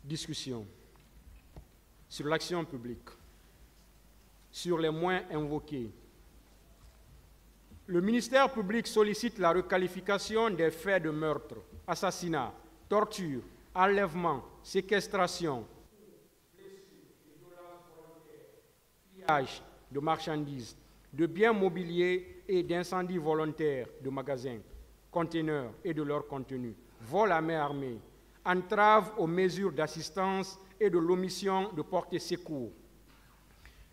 Discussion sur l'action publique, sur les moyens invoqués. Le ministère public sollicite la requalification des faits de meurtre, assassinat, torture, enlèvement, séquestration, pillage de marchandises, de biens mobiliers et d'incendies volontaires de magasins, conteneurs et de leur contenu, vol à main armée, entrave aux mesures d'assistance et de l'omission de porter secours,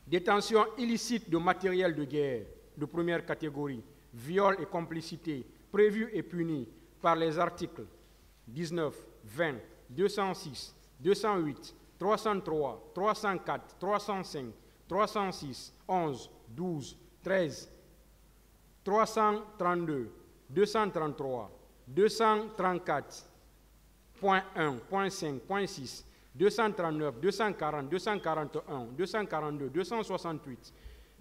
détention illicite de matériel de guerre de première catégorie, viol et complicité prévus et punis par les articles 19, 20, 206, 208, 303, 304, 305, 306, 11, 12, 13, 332, 233, 234, point 1, point 5, point 6, 239, 240, 241, 242, 268,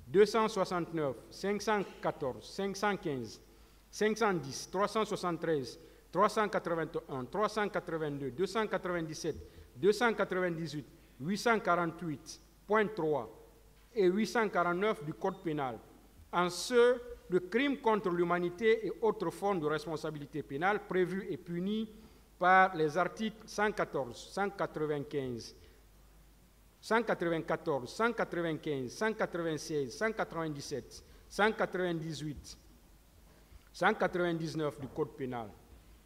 269, 514, 515, 510, 373, 381, 382, 297, 298, 848, point 3 et 849 du Code pénal, en ce de crimes contre l'humanité et autres formes de responsabilité pénale prévues et punies par les articles 114, 195, 194, 195, 196, 197, 198, 199 du Code pénal,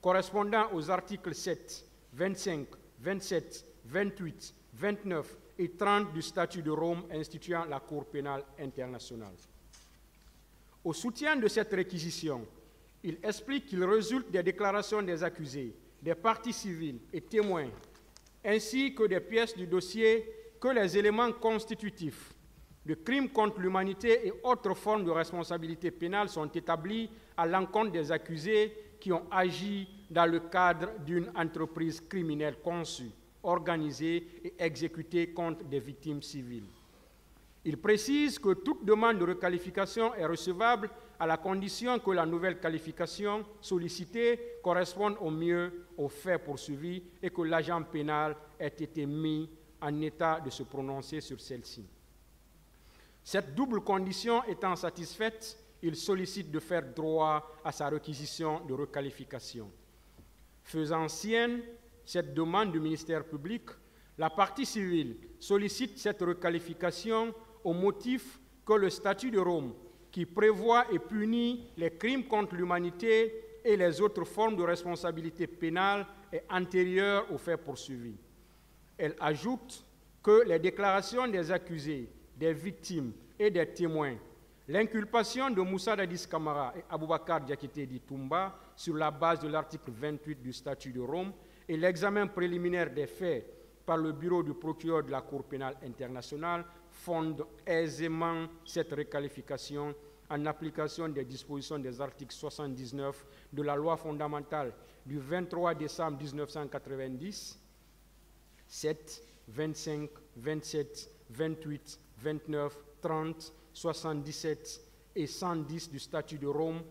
correspondant aux articles 7, 25, 27, 28, 29 et 30 du Statut de Rome instituant la Cour pénale internationale. Au soutien de cette réquisition, il explique qu'il résulte des déclarations des accusés, des parties civiles et témoins, ainsi que des pièces du dossier, que les éléments constitutifs de crimes contre l'humanité et autres formes de responsabilité pénale sont établis à l'encontre des accusés qui ont agi dans le cadre d'une entreprise criminelle conçue, organisée et exécutée contre des victimes civiles. Il précise que toute demande de requalification est recevable à la condition que la nouvelle qualification sollicitée corresponde au mieux aux faits poursuivis et que l'agent pénal ait été mis en état de se prononcer sur celle-ci. Cette double condition étant satisfaite, il sollicite de faire droit à sa réquisition de requalification. Faisant sienne cette demande du ministère public, la partie civile sollicite cette requalification au motif que le statut de Rome, qui prévoit et punit les crimes contre l'humanité et les autres formes de responsabilité pénale, est antérieur aux faits poursuivis. Elle ajoute que les déclarations des accusés, des victimes et des témoins, l'inculpation de Moussa Dadis Camara et Aboubakar Diakité Ditumba sur la base de l'article 28 du statut de Rome et l'examen préliminaire des faits par le bureau du procureur de la Cour pénale internationale fondent aisément cette requalification en application des dispositions des articles 79 de la loi fondamentale du 23 décembre 1990, 7, 25, 27, 28, 29, 30, 77 et 110 du statut de Rome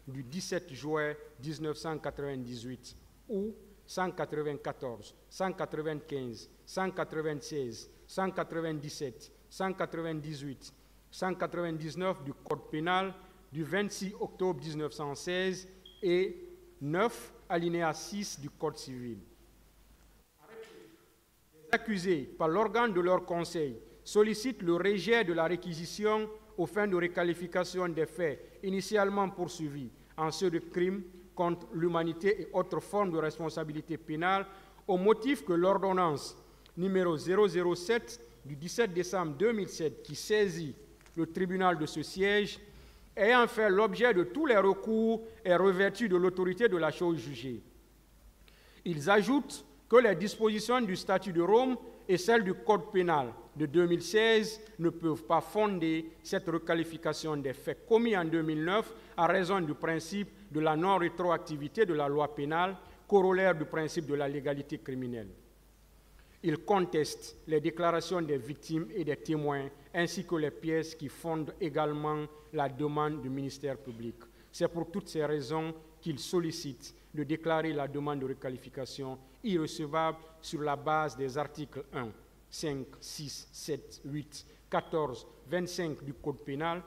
du 17 juin 1998 ou 194, 195, 196, 197, 198, 199 du Code pénal du 26 octobre 1916 et 9 alinéa 6 du Code civil. Les accusés, par l'organe de leur conseil, sollicitent le rejet de la réquisition aux fins de requalification des faits initialement poursuivis en ceux de crimes contre l'humanité et autres formes de responsabilité pénale au motif que l'ordonnance numéro 007 du 17 décembre 2007 qui saisit le tribunal de ce siège, ayant fait l'objet de tous les recours, est revêtue de l'autorité de la chose jugée. Ils ajoutent que les dispositions du statut de Rome et celles du Code pénal de 2016 ne peuvent pas fonder cette requalification des faits commis en 2009 à raison du principe de la non-rétroactivité de la loi pénale, corollaire du principe de la légalité criminelle. Ils contestent les déclarations des victimes et des témoins, ainsi que les pièces qui fondent également la demande du ministère public. C'est pour toutes ces raisons qu'ils sollicitent de déclarer la demande de requalification irrecevable sur la base des articles 1, 5, 6, 7, 8, 14, 25 du Code pénal,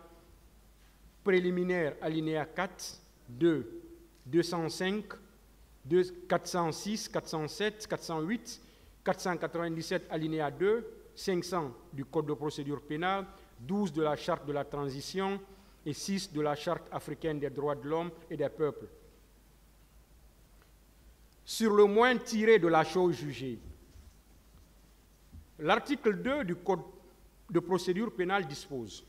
préliminaire alinéa 4, 2, 205, 406, 407, 408, 497 alinéa 2, 500 du Code de procédure pénale, 12 de la Charte de la transition et 6 de la Charte africaine des droits de l'homme et des peuples. Sur le moins tiré de la chose jugée, l'article 2 du Code de procédure pénale dispose: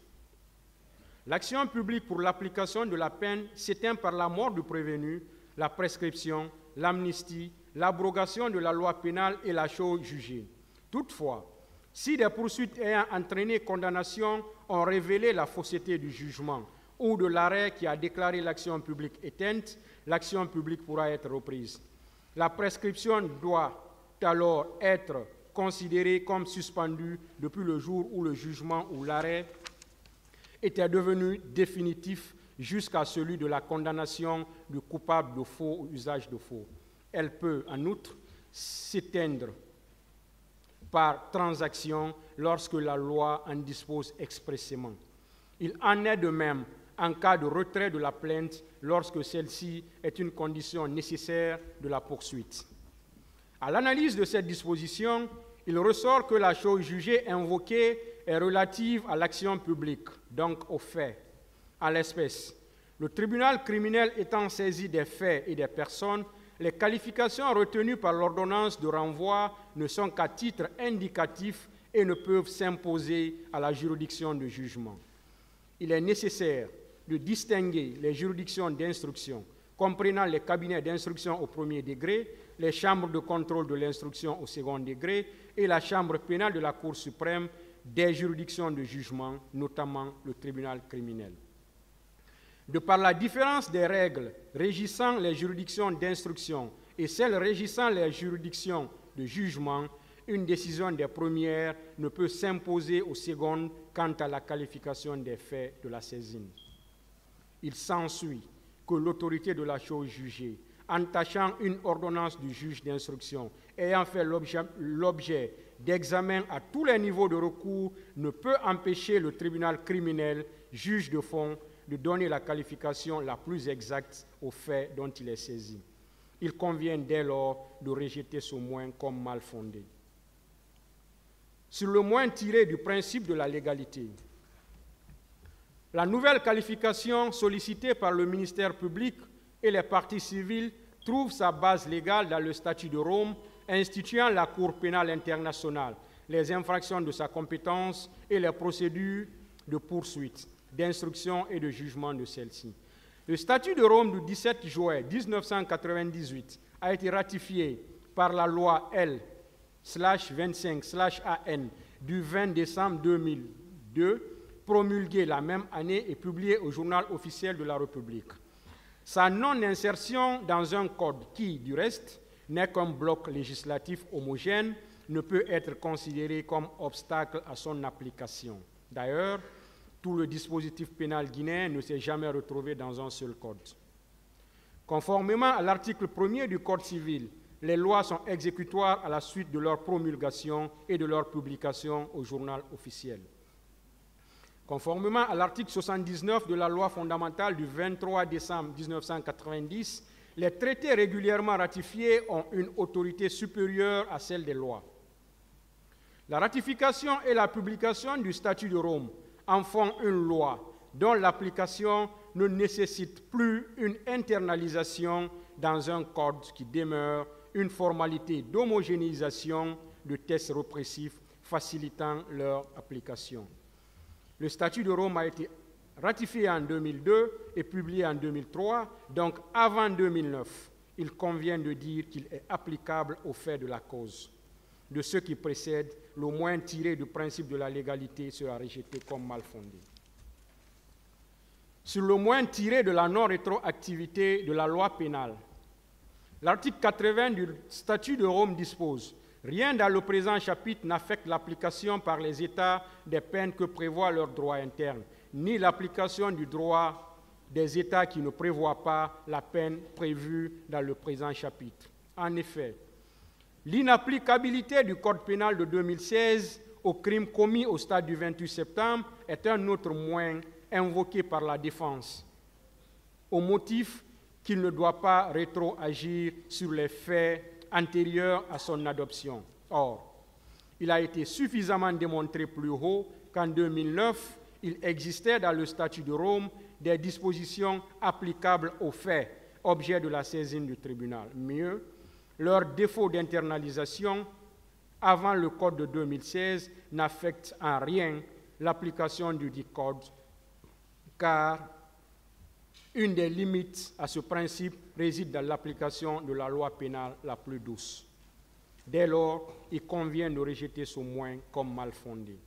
l'action publique pour l'application de la peine s'éteint par la mort du prévenu, la prescription, l'amnistie, l'abrogation de la loi pénale et la chose jugée. Toutefois, si des poursuites ayant entraîné condamnation ont révélé la fausseté du jugement ou de l'arrêt qui a déclaré l'action publique éteinte, l'action publique pourra être reprise. La prescription doit alors être considérée comme suspendue depuis le jour où le jugement ou l'arrêt était devenu définitif jusqu'à celui de la condamnation du coupable de faux ou usage de faux. Elle peut, en outre, s'éteindre par transaction lorsque la loi en dispose expressément. Il en est de même en cas de retrait de la plainte lorsque celle-ci est une condition nécessaire de la poursuite. À l'analyse de cette disposition, il ressort que la chose jugée invoquée est relative à l'action publique, donc aux faits. En l'espèce, le tribunal criminel étant saisi des faits et des personnes, les qualifications retenues par l'ordonnance de renvoi ne sont qu'à titre indicatif et ne peuvent s'imposer à la juridiction de jugement. Il est nécessaire de distinguer les juridictions d'instruction, comprenant les cabinets d'instruction au premier degré, les chambres de contrôle de l'instruction au second degré et la chambre pénale de la Cour suprême, des juridictions de jugement, notamment le tribunal criminel. De par la différence des règles régissant les juridictions d'instruction et celles régissant les juridictions de jugement, une décision des premières ne peut s'imposer aux secondes quant à la qualification des faits de la saisine. Il s'ensuit que l'autorité de la chose jugée, entachant une ordonnance du juge d'instruction ayant fait l'objet d'examen à tous les niveaux de recours, ne peut empêcher le tribunal criminel, juge de fond, de donner la qualification la plus exacte aux faits dont il est saisi. Il convient dès lors de rejeter ce moins comme mal fondé. Sur le moins tiré du principe de la légalité, la nouvelle qualification sollicitée par le ministère public et les parties civiles trouve sa base légale dans le statut de Rome instituant la Cour pénale internationale, les infractions de sa compétence et les procédures de poursuite, d'instruction et de jugement de celle-ci. Le statut de Rome du 17 juin 1998 a été ratifié par la loi L/25/AN du 20 décembre 2002, promulguée la même année et publiée au Journal officiel de la République. Sa non-insertion dans un code qui, du reste, n'est qu'un bloc législatif homogène, ne peut être considéré comme obstacle à son application. D'ailleurs, tout le dispositif pénal guinéen ne s'est jamais retrouvé dans un seul code. Conformément à l'article 1er du Code civil, les lois sont exécutoires à la suite de leur promulgation et de leur publication au Journal officiel. Conformément à l'article 79 de la loi fondamentale du 23 décembre 1990, les traités régulièrement ratifiés ont une autorité supérieure à celle des lois. La ratification et la publication du statut de Rome en font une loi dont l'application ne nécessite plus une internalisation dans un code qui demeure une formalité d'homogénéisation de tests répressifs facilitant leur application. Le statut de Rome a été ratifié en 2002 et publié en 2003, donc avant 2009. Il convient de dire qu'il est applicable aux faits de la cause. De ce qui précède, le moins tiré du principe de la légalité sera rejeté comme mal fondé. Sur le moins tiré de la non-rétroactivité de la loi pénale, l'article 80 du statut de Rome dispose: rien dans le présent chapitre n'affecte l'application par les États des peines que prévoit leur droit interne, ni l'application du droit des États qui ne prévoient pas la peine prévue dans le présent chapitre. En effet, L'inapplicabilité du Code pénal de 2016 aux crimes commis au stade du 28 septembre est un autre moyen invoqué par la défense, au motif qu'il ne doit pas rétroagir sur les faits antérieurs à son adoption. Or, il a été suffisamment démontré plus haut qu'en 2009, il existait dans le statut de Rome des dispositions applicables aux faits, objet de la saisine du tribunal. Mieux, leur défaut d'internalisation avant le Code de 2016 n'affecte en rien l'application du dit Code, car une des limites à ce principe réside dans l'application de la loi pénale la plus douce. Dès lors, il convient de rejeter ce moyen comme mal fondé.